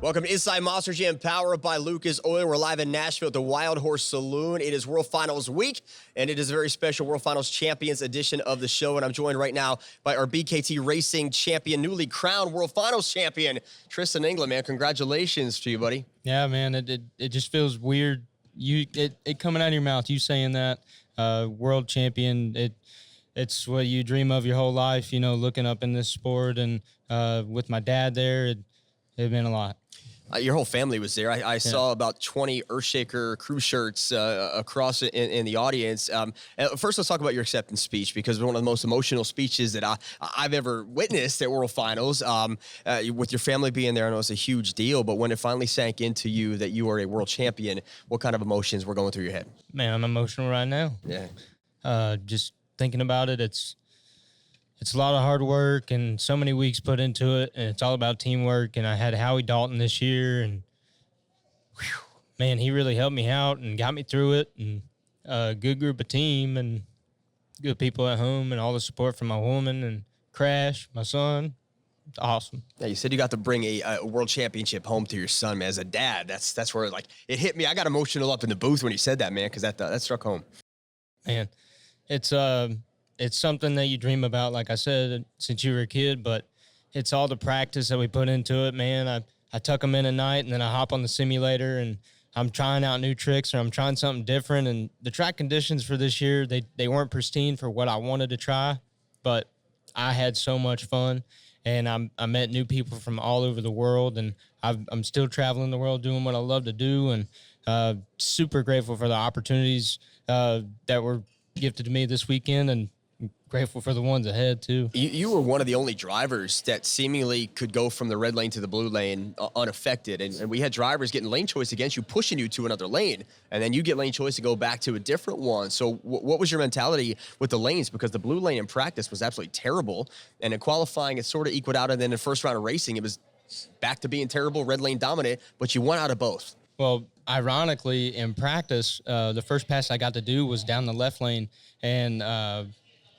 Welcome to Inside Monster Jam, powered by Lucas Oil. We're live in Nashville at the Wildhorse Saloon. It is World Finals week, and it is a very special World Finals Champions edition of the show. And I'm joined right now by our BKT Racing champion, newly crowned World Finals champion, Tristan England. Man, congratulations to you, buddy. Yeah, man, it just feels weird. It coming out of your mouth, you saying that, world champion. It's what you dream of your whole life, you know, looking up in this sport. And with my dad there, it meant a lot. Your whole family was there. I saw about 20 Earthshaker crew shirts across in the audience. First, let's talk about your acceptance speech, because it was one of the most emotional speeches that I've ever witnessed at World Finals. With your family being there, I know it's a huge deal, but when it finally sank into you that you are a world champion, what kind of emotions were going through your head? Man, I'm emotional right now. Yeah. Just thinking about it, it's a lot of hard work and so many weeks put into it, and it's all about teamwork. And I had Howie Dalton this year, and man, he really helped me out and got me through it. And a good group of team and good people at home and all the support from my woman and Crash, my son. It's awesome. Yeah, you said you got to bring a world championship home to your son, man. As a dad, that's where like it hit me. I got emotional up in the booth when you said that, man, because that struck home. Man, it's something that you dream about, like I said, since you were a kid, but it's all the practice that we put into it, man. I tuck them in at night, and then I hop on the simulator, and I'm trying out new tricks, or I'm trying something different. And the track conditions for this year, they weren't pristine for what I wanted to try, but I had so much fun, and I met new people from all over the world, and I'm still traveling the world doing what I love to do, and super grateful for the opportunities that were gifted to me this weekend, and grateful for the ones ahead, too. You were one of the only drivers that seemingly could go from the red lane to the blue lane unaffected. And we had drivers getting lane choice against you, pushing you to another lane. And then you get lane choice to go back to a different one. So what was your mentality with the lanes? Because the blue lane in practice was absolutely terrible. And in qualifying, it sort of equaled out. And then in the first round of racing, it was back to being terrible, red lane dominant. But you won out of both. Well, ironically, in practice, the first pass I got to do was down the left lane. And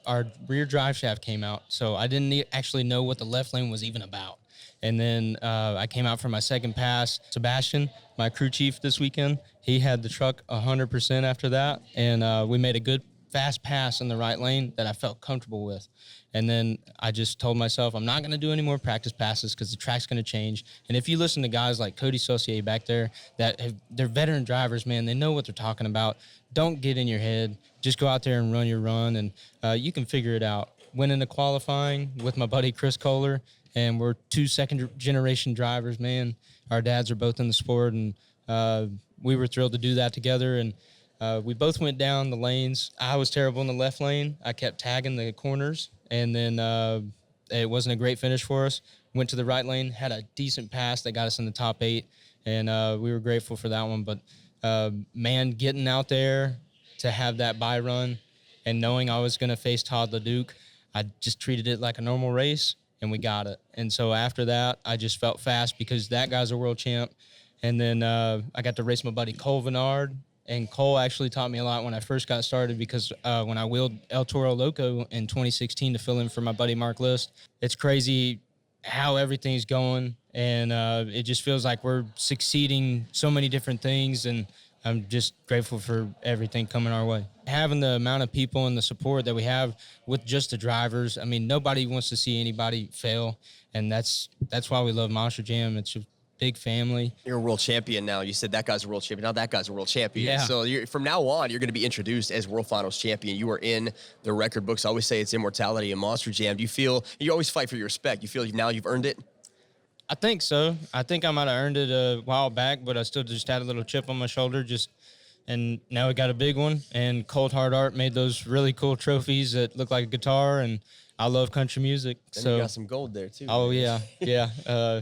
our rear drive shaft came out, so I didn't actually know what the left lane was even about. And then I came out for my second pass. Sebastian, my crew chief this weekend, he had the truck 100% after that, and we made a good fast pass in the right lane that I felt comfortable with. And then I just told myself I'm not going to do any more practice passes because the track's going to change. And if you listen to guys like Cody Saucier back there, they're veteran drivers, man. They know what they're talking about. Don't get in your head. Just go out there and run your run, and you can figure it out. Went into qualifying with my buddy Chris Kohler, and we're two second-generation drivers, man. Our dads are both in the sport, and we were thrilled to do that together. And we both went down the lanes. I was terrible in the left lane. I kept tagging the corners, and then it wasn't a great finish for us. Went to the right lane, had a decent pass that got us in the top 8, and we were grateful for that one. But, man, getting out there to have that bye run and knowing I was going to face Todd LeDuc, I just treated it like a normal race, and we got it. And so after that, I just felt fast because that guy's a world champ. And then I got to race my buddy Cole Vennard. And Cole actually taught me a lot when I first got started, because when I wheeled El Toro Loco in 2016 to fill in for my buddy Mark List, it's crazy how everything's going. And it just feels like we're succeeding so many different things. And I'm just grateful for everything coming our way. Having the amount of people and the support that we have with just the drivers, I mean, nobody wants to see anybody fail. And that's why we love Monster Jam. It's just big family. You're a world champion now. You said that guy's a world champion. Now that guy's a world champion. Yeah. So from now on, you're going to be introduced as World Finals champion. You are in the record books. I always say it's immortality in Monster Jam. Do you feel, you always fight for your respect. You feel now you've earned it? I think so. I think I might have earned it a while back, but I still just had a little chip on my shoulder. And now we got a big one. And Colt Hard Art made those really cool trophies that look like a guitar. And I love country music. And so you got some gold there too. Oh, man. Yeah.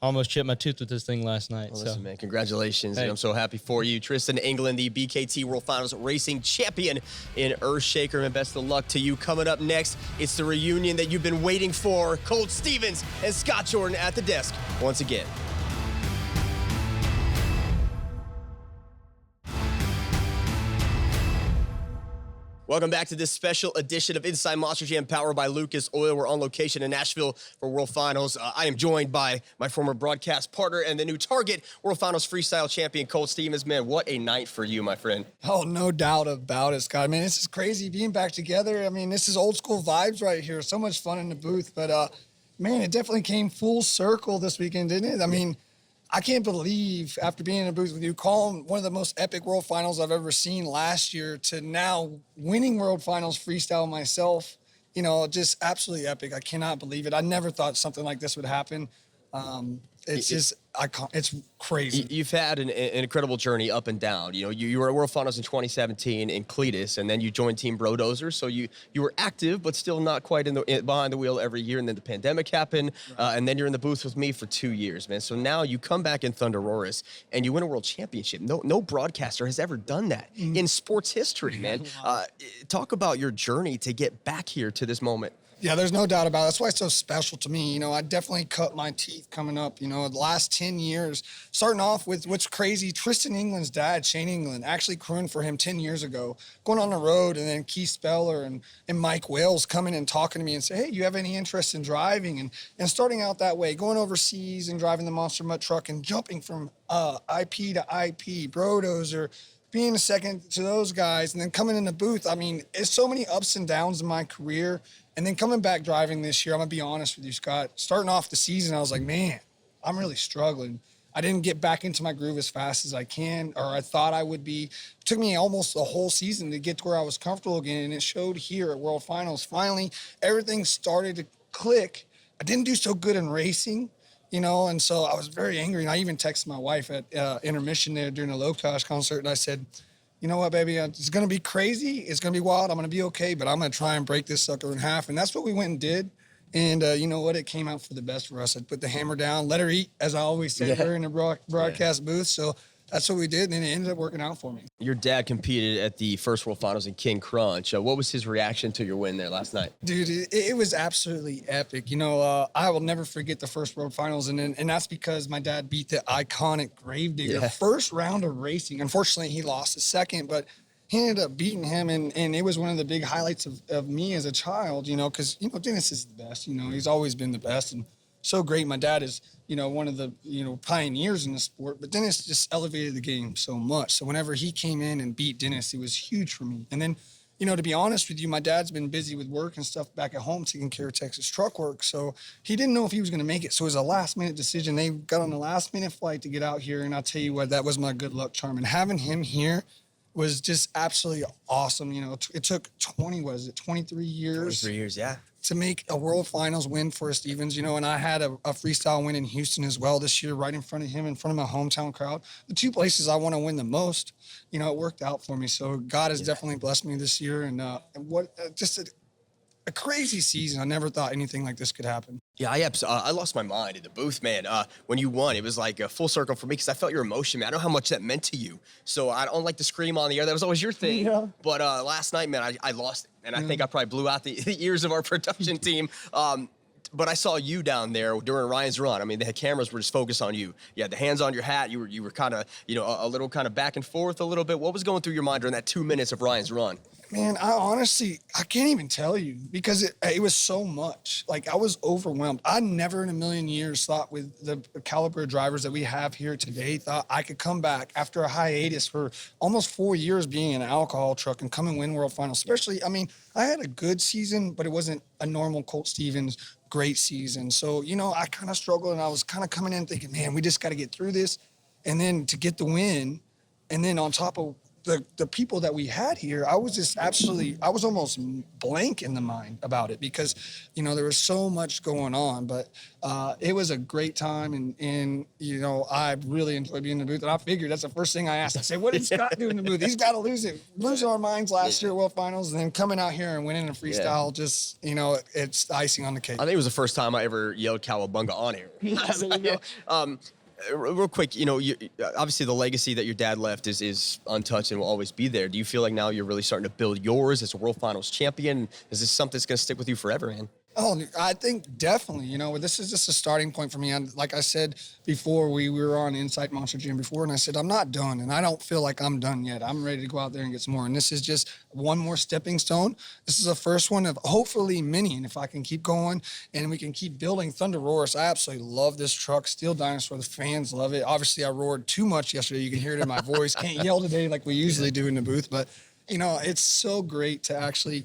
Almost chipped my tooth with this thing last night. Well, listen, man, congratulations. I'm so happy for you. Tristan England, the BKT World Finals Racing champion in Earthshaker, and best of luck to you. Coming up next, it's the reunion that you've been waiting for. Colt Stephens and Scott Jordan at the desk once again. Welcome back to this special edition of Inside Monster Jam, powered by Lucas Oil. We're on location in Nashville for World Finals. I am joined by my former broadcast partner and the new target, World Finals freestyle champion, Colt Stephens. Man, what a night for you, my friend. Oh, no doubt about it, Scott. I mean, this is crazy being back together. I mean, this is old school vibes right here. So much fun in the booth. But, man, it definitely came full circle this weekend, didn't it? I mean, I can't believe, after being in a booth with you, calling one of the most epic World Finals I've ever seen last year to now winning World Finals freestyle myself, you know, just absolutely epic. I cannot believe it. I never thought something like this would happen. It's crazy. You've had an incredible journey up and down. You know, you were at World Finals in 2017 in Cletus, and then you joined Team Brodozer. So you were active, but still not quite behind the wheel every year. And then the pandemic happened, and then you're in the booth with me for 2 years, man. So now you come back in Thunderoris and you win a world championship. No broadcaster has ever done that in sports history, man. Talk about your journey to get back here to this moment. Yeah, there's no doubt about it. That's why it's so special to me. You know, I definitely cut my teeth coming up, you know, the last 10 years, starting off with what's crazy. Tristan England's dad, Shane England, actually crewing for him 10 years ago, going on the road, and then Keith Speller and Mike Wales coming and talking to me and say, hey, you have any interest in driving? And starting out that way, going overseas and driving the Monster Mutt truck and jumping from IP to IP, Brodozer, being a second to those guys, and then coming in the booth. I mean, it's so many ups and downs in my career. And then coming back driving this year, I'm going to be honest with you, Scott. Starting off the season, I was like, man, I'm really struggling. I didn't get back into my groove as fast as I can, or I thought I would be. It took me almost a whole season to get to where I was comfortable again, and it showed here at World Finals. Finally, everything started to click. I didn't do so good in racing, you know, and so I was very angry. And I even texted my wife at intermission there during the Loco concert, and I said, you know what, baby, it's going to be crazy. It's going to be wild. I'm going to be okay, but I'm going to try and break this sucker in half. And that's what we went and did. And you know what? It came out for the best for us. I put the hammer down, let her eat, as I always said during the broadcast booth. So that's what we did, and then it ended up working out for me. Your dad competed at the first World Finals in King Crunch. What was his reaction to your win there last night? Dude, it was absolutely epic. You know, I will never forget the first World Finals, and that's because my dad beat the iconic Gravedigger first round of racing. Unfortunately, he lost the second, but he ended up beating him, and it was one of the big highlights of me as a child, you know, because, you know, Dennis is the best. You know, he's always been the best, and so great. My dad is, you know, one of the, you know, pioneers in the sport, but Dennis just elevated the game so much. So whenever he came in and beat Dennis, it was huge for me. And then, you know, to be honest with you, my dad's been busy with work and stuff back at home taking care of Texas truck work. So he didn't know if he was going to make it. So it was a last minute decision. They got on a last minute flight to get out here. And I'll tell you what, that was my good luck charm. And having him here was just absolutely awesome. You know, it took 23 years? 23 years, yeah. To make a World Finals win for Stephens, you know, and I had a freestyle win in Houston as well this year, right in front of him, in front of my hometown crowd. The two places I want to win the most, you know, it worked out for me. So God has definitely blessed me this year, and just a crazy season. I never thought anything like this could happen. Yeah, I lost my mind in the booth, man. When you won, it was like a full circle for me because I felt your emotion, man. I know how much that meant to you. So I don't like to scream on the air. That was always your thing. Yeah. But last night, man, I lost it. And I think I probably blew out the ears of our production team. But I saw you down there during Ryan's run. I mean, the cameras were just focused on you. You had the hands on your hat. You were kind of, you know, a little kind of back and forth a little bit. What was going through your mind during that 2 minutes of Ryan's run? Man, I can't even tell you because it was so much. Like, I was overwhelmed. I never in a million years thought, with the caliber of drivers that we have here today, thought I could come back after a hiatus for almost 4 years being in an alcohol truck and come and win World Finals. Especially, I mean, I had a good season, but it wasn't a normal Colt Stephens great season. So, you know, I kind of struggled, and I was kind of coming in thinking, man, we just got to get through this. And then to get the win, and then on top of the people that we had here, I was almost blank in the mind about it because, you know, there was so much going on, but it was a great time. And, you know, I really enjoyed being in the booth, and I figured that's the first thing I asked. I said, what did Scott do in the booth? He's got to lose our minds last year at World Finals, and then coming out here and winning a freestyle, just, you know, it's icing on the cake. I think it was the first time I ever yelled Cowabunga on air. Real quick, you know, obviously the legacy that your dad left is untouched and will always be there. Do you feel like now you're really starting to build yours as a World Finals champion? Is this something that's going to stick with you forever, man? Oh, I think definitely. This is just a starting point for me. And like I said before, we were on Inside Monster Jam before, and I said, I'm not done, and I don't feel like I'm done yet. I'm ready to go out there and get some more. And this is just one more stepping stone. This is the first one of hopefully many. And if I can keep going and we can keep building Thunder Roars, I absolutely love this truck. Steel Dinosaur, the fans love it. Obviously, I roared too much yesterday. You can hear it in my voice. Can't yell today like we usually do in the booth, but it's so great to actually,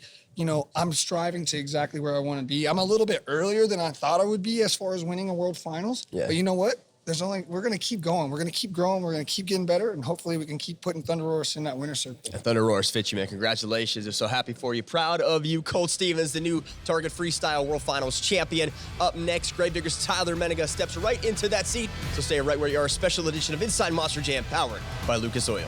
I'm striving to exactly where I want to be. I'm a little bit earlier than I thought I would be as far as winning a world finals. Yeah. But you know what? We're going to keep going. We're going to keep growing. We're going to keep getting better. And hopefully we can keep putting Thunder Roars in that winner circle. Yeah, Thunder Roars fit you, man. Congratulations. I'm so happy for you. Proud of you. Colt Stephens, the new Target Freestyle World Finals champion. Up next, Gravedigger's Tyler Menninga steps right into that seat. So stay right where you are. A special edition of Inside Monster Jam powered by Lucas Oil.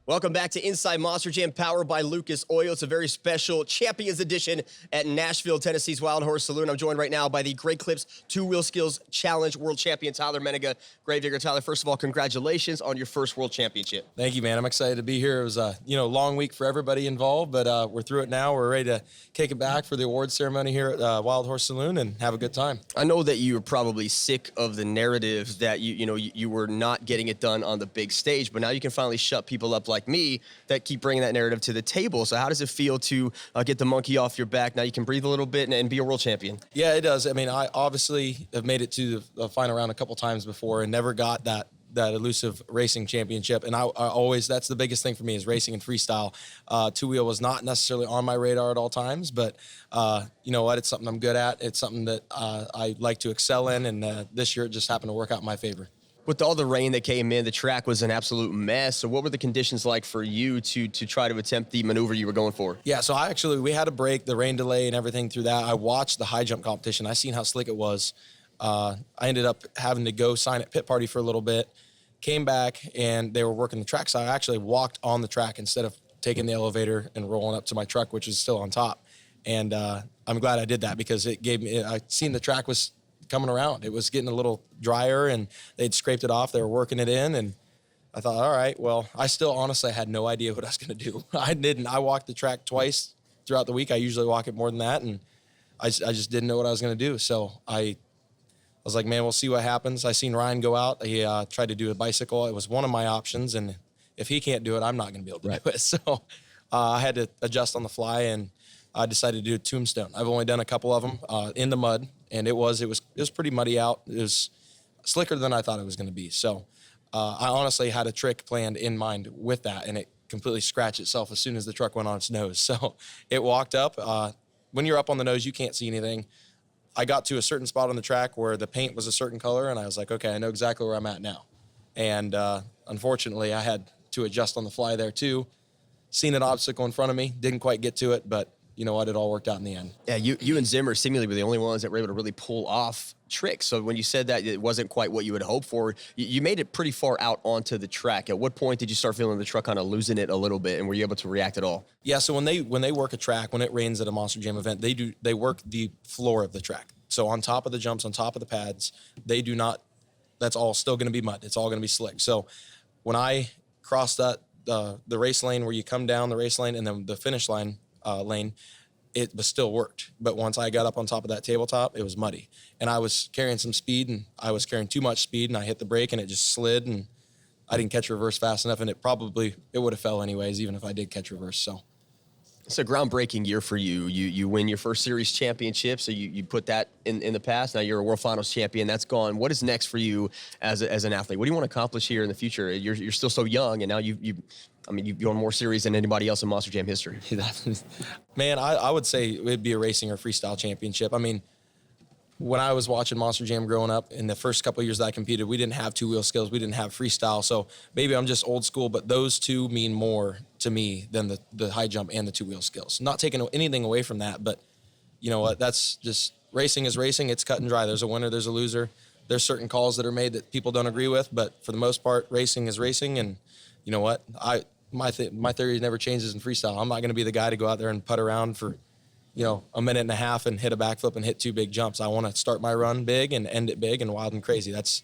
Welcome back to Inside Monster Jam, powered by Lucas Oil. It's a very special Champions Edition at Nashville, Tennessee's Wildhorse Saloon. I'm joined right now by the Great Clips Two-Wheel Skills Challenge World Champion, Tyler Menninga. Gravedigger, Tyler, first of all, congratulations on your first World Championship. Thank you, man. I'm excited to be here. It was a long week for everybody involved, but we're through it now. We're ready to kick it back for the awards ceremony here at Wildhorse Saloon and have a good time. I know that you were probably sick of the narrative that you were not getting it done on the big stage, but now you can finally shut people up like me that keep bringing that narrative to the table. So how does it feel to get the monkey off your back? Now you can breathe a little bit and be a world champion. Yeah, it does. I mean, I obviously have made it to the final round a couple times before and never got that elusive racing championship. And I always, that's the biggest thing for me is racing and freestyle. Two-wheel was not necessarily on my radar at all times, but you know what? It's something I'm good at. It's something that I like to excel in. And this year it just happened to work out in my favor. With all the rain that came in, the track was an absolute mess. So what were the conditions like for you to try to attempt the maneuver you were going for? Yeah, so we had a break, the rain delay and everything through that. I watched the high jump competition. I seen how slick it was. I ended up having to go sign at pit party for a little bit, came back, and they were working the track. So I actually walked on the track instead of taking the elevator and rolling up to my truck, which was still on top. And I'm glad I did that because it gave me, I seen the track was coming around. It was getting a little drier and they'd scraped it off. They were working it in and I thought, all right, well, I still honestly had no idea what I was going to do. I walked the track twice throughout the week. I usually walk it more than that. And I just didn't know what I was going to do. So I was like, man, we'll see what happens. I seen Ryan go out. He tried to do a bicycle. It was one of my options. And if he can't do it, I'm not going to be able to do it. So I had to adjust on the fly and I decided to do a tombstone. I've only done a couple of them in the mud, and it was pretty muddy out. It was slicker than I thought it was going to be. So I honestly had a trick planned in mind with that, and it completely scratched itself as soon as the truck went on its nose. So it walked up. When you're up on the nose, you can't see anything. I got to a certain spot on the track where the paint was a certain color, and I was like, okay, I know exactly where I'm at now. And unfortunately, I had to adjust on the fly there too. Seen an obstacle in front of me, didn't quite get to it, but you know what? It all worked out in the end. Yeah, you and Zimmer seemingly were the only ones that were able to really pull off tricks. So when you said that it wasn't quite what you had hoped for, you made it pretty far out onto the track. At what point did you start feeling the truck kind of losing it a little bit, and were you able to react at all? Yeah, so when they work a track, when it rains at a Monster Jam event, they work the floor of the track. So on top of the jumps, on top of the pads, they do not. That's all still going to be mud. It's all going to be slick. So when I crossed that the race lane where you come down the race lane and then the finish line lane, it was still worked. But once I got up on top of that tabletop, it was muddy. And I was carrying some speed, and I was carrying too much speed, and I hit the brake, and it just slid, and I didn't catch reverse fast enough, and it would have fell anyways, even if I did catch reverse. So it's a groundbreaking year for you. You win your first series championship, so you put that in the past. Now you're a World Finals champion. That's gone. What is next for you as an athlete? What do you want to accomplish here in the future? You're still so young, and now you've won more series than anybody else in Monster Jam history. Man, I would say it'd be a racing or freestyle championship. I mean, when I was watching Monster Jam growing up, in the first couple of years that I competed, we didn't have two-wheel skills. We didn't have freestyle. So maybe I'm just old school, but those two mean more to me than the high jump and the two-wheel skills. Not taking anything away from that, but you know what? That's just racing is racing. It's cut and dry. There's a winner, there's a loser. There's certain calls that are made that people don't agree with, but for the most part, racing is racing. And you know what? My theory never changes in freestyle. I'm not going to be the guy to go out there and putt around for a minute and a half and hit a backflip and hit two big jumps. I want to start my run big and end it big and wild and crazy. That's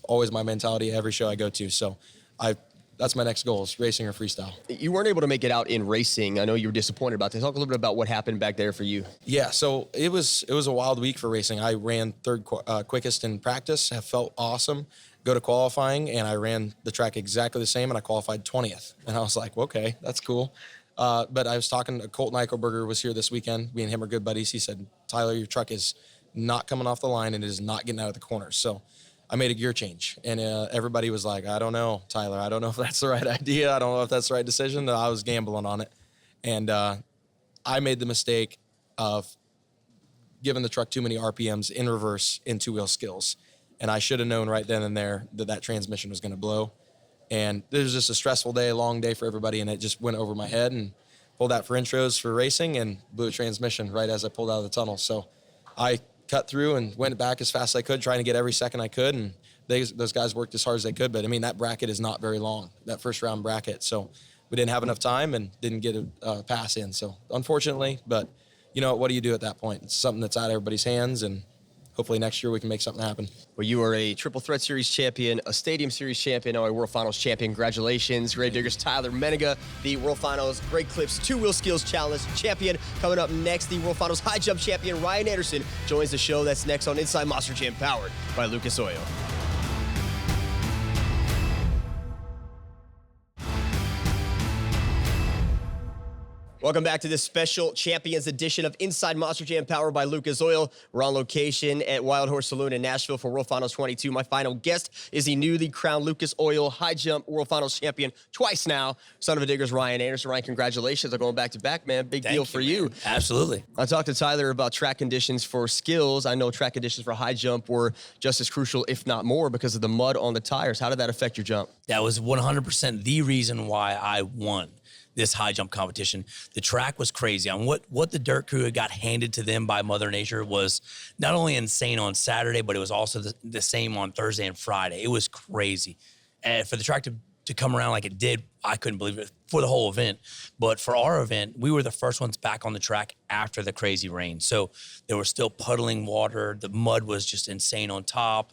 always my mentality every show I go to. So I that's my next goal is racing or freestyle. You weren't able to make it out in racing. I know you were disappointed about that. Talk a little bit about what happened back there for you. Yeah, so it was a wild week for racing. I ran third quickest in practice. Have felt awesome. Go to qualifying, and I ran the track exactly the same, and I qualified 20th. And I was like, okay, that's cool. But I was talking to Colt Stephens was here this weekend. Me and him are good buddies. He said, Tyler, your truck is not coming off the line, and it is not getting out of the corners. So I made a gear change, and everybody was like, I don't know, Tyler. I don't know if that's the right idea. I don't know if that's the right decision. I was gambling on it. And I made the mistake of giving the truck too many RPMs in reverse in two-wheel skills. And I should have known right then and there that transmission was going to blow. And it was just a stressful day, a long day for everybody, and it just went over my head and pulled out for intros for racing and blew a transmission right as I pulled out of the tunnel. So I cut through and went back as fast as I could, trying to get every second I could, and those guys worked as hard as they could. But, I mean, that bracket is not very long, that first-round bracket. So we didn't have enough time and didn't get a pass in. So, unfortunately, but, you know, what do you do at that point? It's something that's out of everybody's hands, and hopefully next year we can make something happen. Well, you are a Triple Threat Series champion, a Stadium Series champion, now a World Finals champion. Congratulations. Gravedigger's Tyler Menninga, the World Finals Great Clips Two-Wheel Skills Challenge champion. Coming up next, the World Finals High Jump champion Ryan Anderson joins the show. That's next on Inside Monster Jam, powered by Lucas Oil. Welcome back to this special Champions edition of Inside Monster Jam, powered by Lucas Oil. We're on location at Wildhorse Saloon in Nashville for World Finals 22. My final guest is the newly crowned Lucas Oil High Jump World Finals champion twice now, son of a Diggers, Ryan Anderson. Ryan, congratulations on going back to back, man. Big deal for you. Absolutely. I talked to Tyler about track conditions for skills. I know track conditions for high jump were just as crucial, if not more, because of the mud on the tires. How did that affect your jump? That was 100% the reason why I won this high jump competition. The track was crazy. On what the dirt crew had got handed to them by Mother Nature was not only insane on Saturday, but it was also the same on Thursday and Friday. It was crazy. And for the track to come around like it did, I couldn't believe it for the whole event. But for our event, we were the first ones back on the track after the crazy rain. So there was still puddling water. The mud was just insane on top.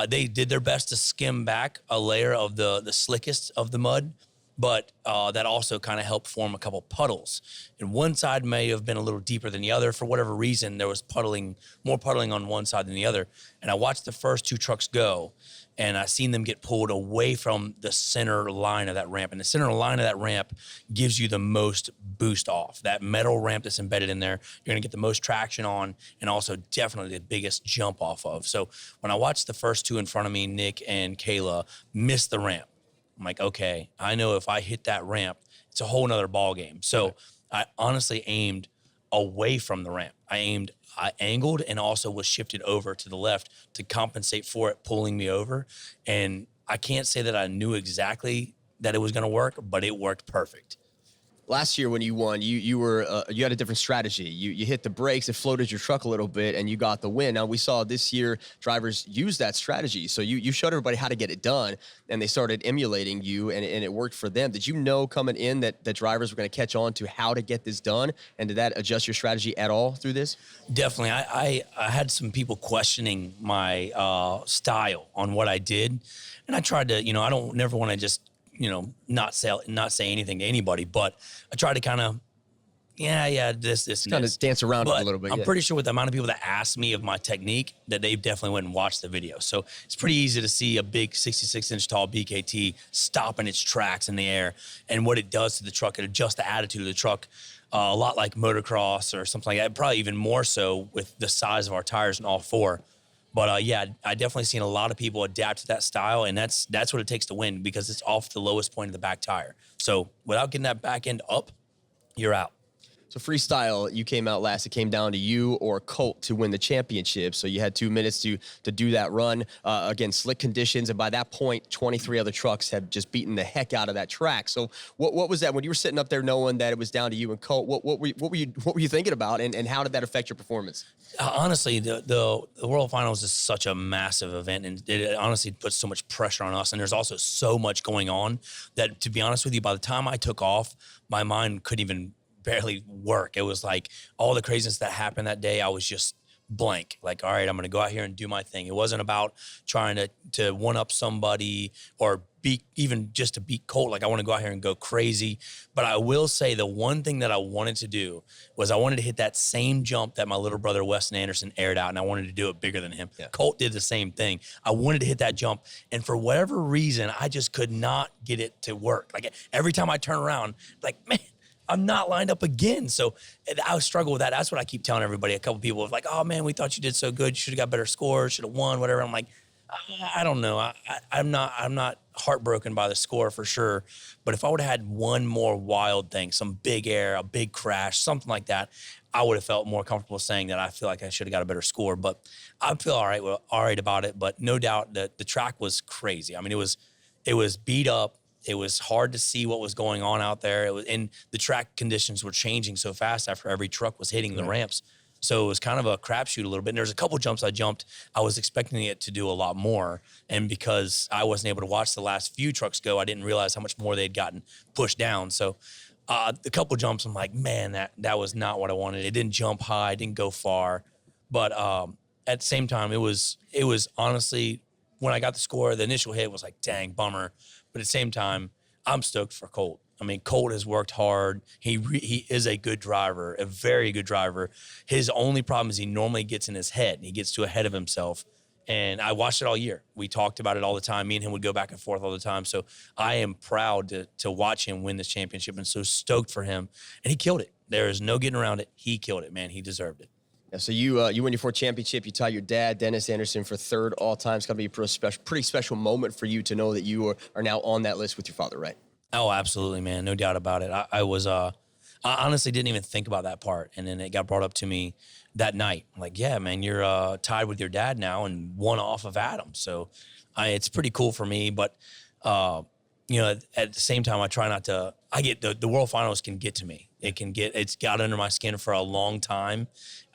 They did their best to skim back a layer of the slickest of the mud, but that also kind of helped form a couple puddles. And one side may have been a little deeper than the other. For whatever reason, there was more puddling on one side than the other. And I watched the first two trucks go, and I seen them get pulled away from the center line of that ramp. And the center line of that ramp gives you the most boost off. That metal ramp that's embedded in there, you're gonna get the most traction on, and also definitely the biggest jump off of. So when I watched the first two in front of me, Nick and Kayla, miss the ramp, I'm like, okay, I know if I hit that ramp, it's a whole nother ball game. So I honestly aimed away from the ramp. I angled and also was shifted over to the left to compensate for it pulling me over. And I can't say that I knew exactly that it was going to work, but it worked perfect. Last year when you won, you had a different strategy. You hit the brakes, it floated your truck a little bit, and you got the win. Now we saw this year drivers use that strategy. So you showed everybody how to get it done, and they started emulating you, and it worked for them. Did you know coming in that drivers were going to catch on to how to get this done, and did that adjust your strategy at all through this? Definitely. I had some people questioning my style on what I did, and I tried to, I don't never want to just not say anything to anybody, but I try to kind of, this kind of dance around it a little bit. I'm pretty sure with the amount of people that asked me of my technique that they definitely went and watched the video. So it's pretty easy to see a big 66-inch tall BKT stopping its tracks in the air and what it does to the truck. It adjusts the attitude of the truck a lot like motocross or something like that, probably even more so with the size of our tires in all four. But I definitely seen a lot of people adapt to that style, and that's what it takes to win because it's off the lowest point of the back tire. So without getting that back end up, you're out. So freestyle, you came out last. It came down to you or Colt to win the championship. So you had 2 minutes to do that run. Again, slick conditions, and by that point, 23 other trucks had just beaten the heck out of that track. So what was that when you were sitting up there knowing that it was down to you and Colt? What were you thinking about, and how did that affect your performance? Honestly, the World Finals is such a massive event, and it honestly puts so much pressure on us. And there's also so much going on that, to be honest with you, by the time I took off, my mind couldn't even barely work. It was like all the craziness that happened that day, I was just blank. Like, all right, I'm going to go out here and do my thing. It wasn't about trying to one-up somebody or beat, even just to beat Colt. Like I want to go out here and go crazy. But I will say the one thing that I wanted to do was I wanted to hit that same jump that my little brother Weston Anderson aired out, and I wanted to do it bigger than him. Yeah. Colt did the same thing. I wanted to hit that jump, and for whatever reason, I just could not get it to work. Like every time I turn around, like, man, I'm not lined up again. So I struggle with that. That's what I keep telling everybody. A couple people are like, oh man, we thought you did so good. You should have got better scores, should have won, whatever. I'm like, I don't know. I'm not heartbroken by the score for sure. But if I would have had one more wild thing, some big air, a big crash, something like that, I would have felt more comfortable saying that I feel like I should have got a better score. But I feel all right about it. But no doubt that the track was crazy. I mean, it was beat up. It was hard to see what was going on out there. And the track conditions were changing so fast after every truck was hitting the ramps. So it was kind of a crapshoot a little bit. And there's a couple jumps I jumped. I was expecting it to do a lot more. And because I wasn't able to watch the last few trucks go, I didn't realize how much more they'd gotten pushed down. So a couple jumps, I'm like, man, that was not what I wanted. It didn't jump high, it didn't go far. But at the same time, it was honestly, when I got the score, the initial hit was like, dang, bummer. But at the same time, I'm stoked for Colt. I mean, Colt has worked hard. He is a good driver, a very good driver. His only problem is he normally gets in his head. And he gets too ahead of himself. And I watched it all year. We talked about it all the time. Me and him would go back and forth all the time. So I am proud to watch him win this championship and so stoked for him. And he killed it. There is no getting around it. He killed it, man. He deserved it. Yeah, so you win your 4th championship. You tie your dad, Dennis Anderson, for 3rd all time. It's got to be a pretty special moment for you to know that you are now on that list with your father, right? Oh, absolutely, man. No doubt about it. I honestly didn't even think about that part. And then it got brought up to me that night. I'm like, yeah, man, you're tied with your dad now and one off of Adam. So it's pretty cool for me. But, at the same time, I try not to, I get the world finals can get to me. It's got under my skin for a long time.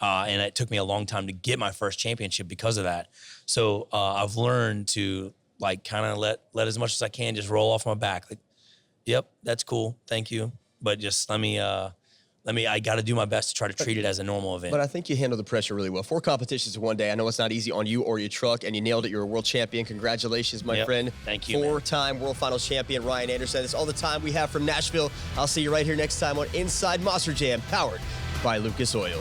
And it took me a long time to get my first championship because of that. So I've learned to like kind of let as much as I can just roll off my back. Like, yep, that's cool. Thank you. But just let me, I got to do my best to try to treat it as a normal event. But I think you handle the pressure really well. 4 competitions in one day. I know it's not easy on you or your truck, and you nailed it. You're a world champion. Congratulations, my friend. Thank you, 4-time world finals champion, Ryan Anderson. That's all the time we have from Nashville. I'll see you right here next time on Inside Monster Jam, powered by Lucas Oil.